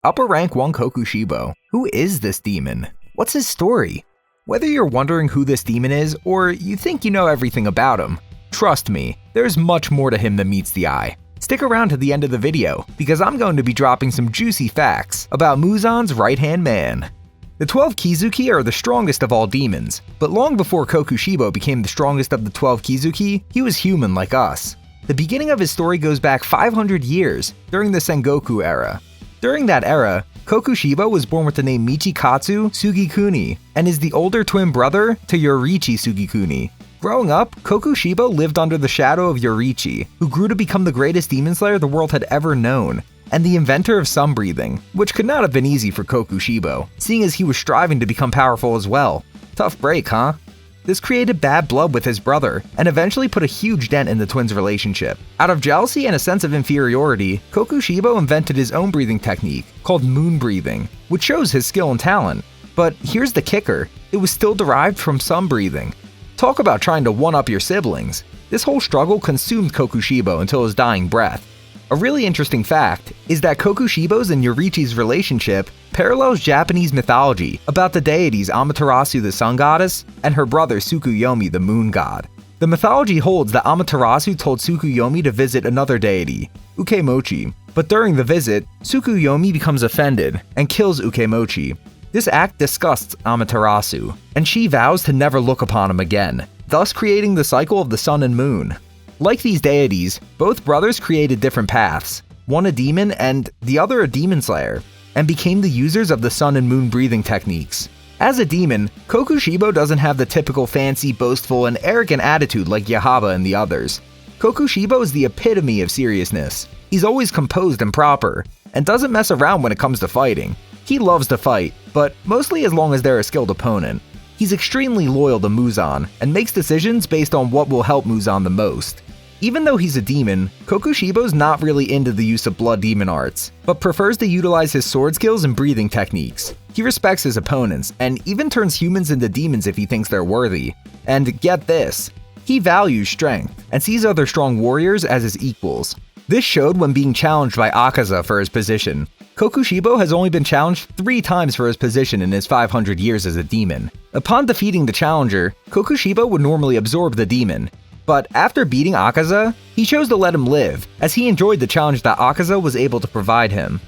Upper Rank One Kokushibo. Who is this demon? What's his story? Whether you're wondering who this demon is, or you think you know everything about him, trust me, there's much more to him than meets the eye. Stick around to the end of the video, because I'm going to be dropping some juicy facts about Muzan's right-hand man. The 12 Kizuki are the strongest of all demons, but long before Kokushibo became the strongest of the 12 Kizuki, he was human like us. The beginning of his story goes back 500 years, during the Sengoku era. During that era, Kokushibo was born with the name Michikatsu Sugikuni, and is the older twin brother to Yoriichi Sugikuni. Growing up, Kokushibo lived under the shadow of Yoriichi, who grew to become the greatest demon slayer the world had ever known, and the inventor of sun breathing, which could not have been easy for Kokushibo, seeing as he was striving to become powerful as well. Tough break, huh? This created bad blood with his brother, and eventually put a huge dent in the twins' relationship. Out of jealousy and a sense of inferiority, Kokushibo invented his own breathing technique, called moon breathing, which shows his skill and talent. But here's the kicker, it was still derived from sun breathing. Talk about trying to one-up your siblings. This whole struggle consumed Kokushibo until his dying breath. A really interesting fact is that Kokushibo's and Yoriichi's relationship parallels Japanese mythology about the deities Amaterasu the sun goddess and her brother Tsukuyomi the moon god. The mythology holds that Amaterasu told Tsukuyomi to visit another deity, Ukemochi, but during the visit, Tsukuyomi becomes offended and kills Ukemochi. This act disgusts Amaterasu, and she vows to never look upon him again, thus creating the cycle of the sun and moon. Like these deities, both brothers created different paths, one a demon and the other a demon slayer, and became the users of the sun and moon breathing techniques. As a demon, Kokushibo doesn't have the typical fancy, boastful, and arrogant attitude like Yaiba and the others. Kokushibo is the epitome of seriousness. He's always composed and proper, and doesn't mess around when it comes to fighting. He loves to fight, but mostly as long as they're a skilled opponent. He's extremely loyal to Muzan, and makes decisions based on what will help Muzan the most. Even though he's a demon, Kokushibo's not really into the use of blood demon arts, but prefers to utilize his sword skills and breathing techniques. He respects his opponents, and even turns humans into demons if he thinks they're worthy. And get this, he values strength, and sees other strong warriors as his equals. This showed when being challenged by Akaza for his position. Kokushibo has only been challenged 3 times for his position in his 500 years as a demon. Upon defeating the challenger, Kokushibo would normally absorb the demon. But after beating Akaza, he chose to let him live, as he enjoyed the challenge that Akaza was able to provide him.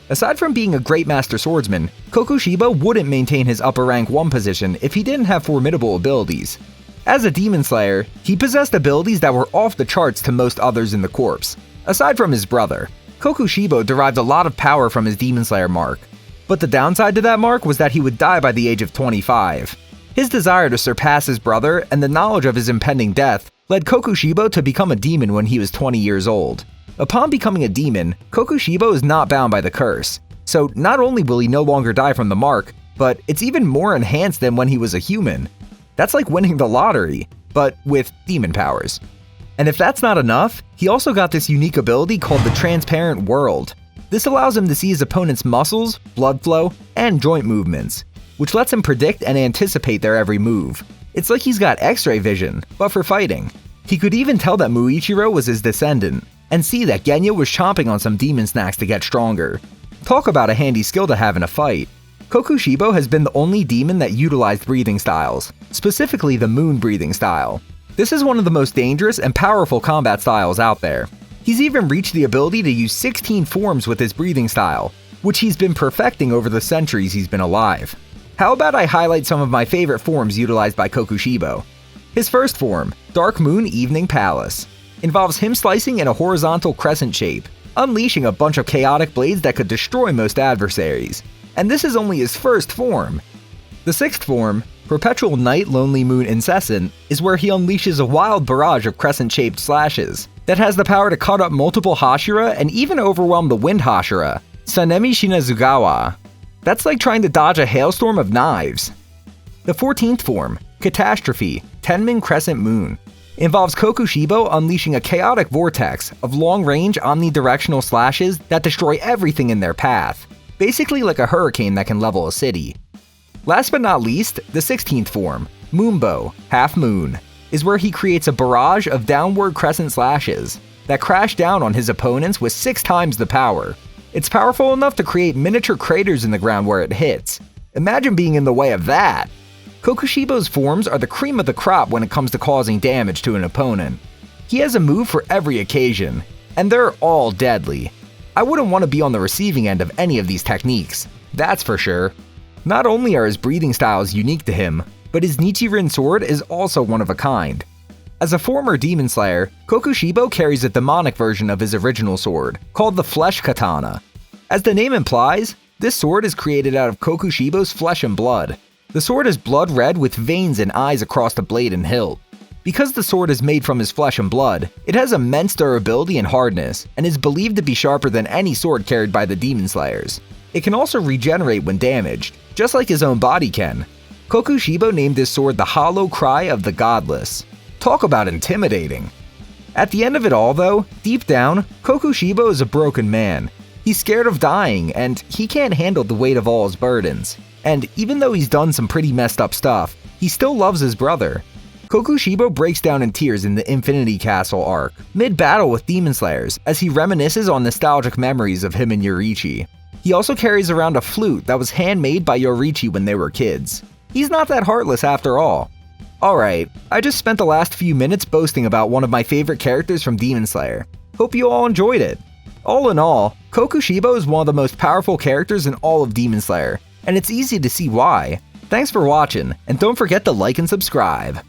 Aside from being a great master swordsman, Kokushibo wouldn't maintain his upper rank 1 position if he didn't have formidable abilities. As a demon slayer, he possessed abilities that were off the charts to most others in the corps. Aside from his brother, Kokushibo derived a lot of power from his demon slayer mark. But the downside to that mark was that he would die by the age of 25. His desire to surpass his brother and the knowledge of his impending death led Kokushibo to become a demon when he was 20 years old. Upon becoming a demon, Kokushibo is not bound by the curse, so not only will he no longer die from the mark, but it's even more enhanced than when he was a human. That's like winning the lottery, but with demon powers. And if that's not enough, he also got this unique ability called the Transparent World. This allows him to see his opponent's muscles, blood flow, and joint movements, which lets him predict and anticipate their every move. It's like he's got X-ray vision, but for fighting. He could even tell that Muichiro was his descendant, and see that Genya was chomping on some demon snacks to get stronger. Talk about a handy skill to have in a fight. Kokushibo has been the only demon that utilized breathing styles, specifically the moon breathing style. This is one of the most dangerous and powerful combat styles out there. He's even reached the ability to use 16 forms with his breathing style, which he's been perfecting over the centuries he's been alive. How about I highlight some of my favorite forms utilized by Kokushibo? His first form, Dark Moon Evening Palace, involves him slicing in a horizontal crescent shape, unleashing a bunch of chaotic blades that could destroy most adversaries. And this is only his first form. The sixth form, Perpetual Night Lonely Moon Incessant, is where he unleashes a wild barrage of crescent-shaped slashes that has the power to cut up multiple HASHIRA and even overwhelm the Wind HASHIRA, Sanemi Shinazugawa. That's like trying to dodge a hailstorm of knives. The 14th form, Catastrophe, Tenmin Crescent Moon, involves Kokushibo unleashing a chaotic vortex of long-range omnidirectional slashes that destroy everything in their path, basically like a hurricane that can level a city. Last but not least, the 16th form, Moonbow, Half Moon, is where he creates a barrage of downward crescent slashes that crash down on his opponents with 6 times the power. It's powerful enough to create miniature craters in the ground where it hits. Imagine being in the way of that! Kokoshibo's forms are the cream of the crop when it comes to causing damage to an opponent. He has a move for every occasion, and they're all deadly. I wouldn't want to be on the receiving end of any of these techniques, that's for sure. Not only are his breathing styles unique to him, but his Nichirin sword is also one of a kind. As a former demon slayer, Kokushibo carries a demonic version of his original sword, called the Flesh Katana. As the name implies, this sword is created out of Kokushibo's flesh and blood. The sword is blood red with veins and eyes across the blade and hilt. Because the sword is made from his flesh and blood, it has immense durability and hardness, and is believed to be sharper than any sword carried by the demon slayers. It can also regenerate when damaged, just like his own body can. Kokushibo named this sword the Hollow Cry of the Godless. Talk about intimidating. At the end of it all though, deep down, Kokushibo is a broken man. He's scared of dying, and he can't handle the weight of all his burdens. And even though he's done some pretty messed up stuff, he still loves his brother. Kokushibo breaks down in tears in the Infinity Castle arc, mid-battle with Demon Slayers, as he reminisces on nostalgic memories of him and Yoriichi. He also carries around a flute that was handmade by Yoriichi when they were kids. He's not that heartless after all. Alright, I just spent the last few minutes boasting about one of my favorite characters from Demon Slayer. Hope you all enjoyed it. All in all, Kokushibo is one of the most powerful characters in all of Demon Slayer, and it's easy to see why. Thanks for watching, and don't forget to like and subscribe.